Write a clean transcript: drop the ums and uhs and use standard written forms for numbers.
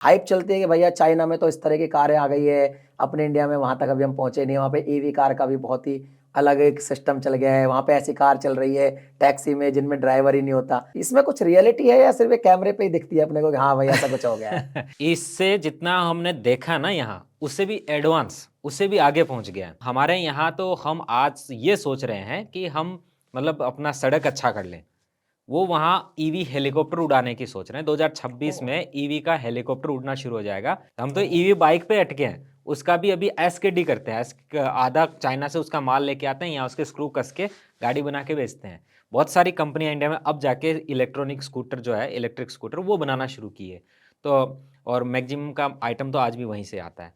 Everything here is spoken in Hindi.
हाइप चलती है कि भैया चाइना में तो इस तरह की कारें आ गई है, अपने इंडिया में वहाँ तक अभी हम पहुँचे नहीं हैं, वहाँ पे ईवी कार का भी बहुत ही अलग एक सिस्टम चल गया है, वहाँ पे ऐसी कार चल रही है टैक्सी में जिनमें ड्राइवर ही नहीं होता। इसमें कुछ रियलिटी है या सिर्फ़ एक कैमरे पे ही दिखती है अपने को कि हाँ भाई ऐसा कुछ हो गया है? इससे जितना हमने देखा ना यहाँ, उससे भी एडवांस, उससे भी आगे पहुँच गया है। हमारे यहाँ तो हम आज ये सोच रहे हैं कि हम मतलब अपना सड़क अच्छा कर लें। वो वहाँ ईवी हेलीकॉप्टर उड़ाने की सोच रहे हैं। 2026 ओह! में ईवी का हेलीकॉप्टर उड़ना शुरू हो जाएगा। हम तो ओह! ईवी बाइक पे अटके हैं। उसका भी अभी एसकेडी करते हैं। आधा चाइना से उसका माल लेके आते हैं, यहाँ उसके स्क्रू कस के गाड़ी बना के बेचते हैं। बहुत सारी कंपनियाँ इंडिया में अब जाके इलेक्ट्रॉनिक स्कूटर जो है, इलेक्ट्रिक स्कूटर वो बनाना शुरू की है। तो और मैक्सिमम का आइटम तो आज भी वहीं से आता है।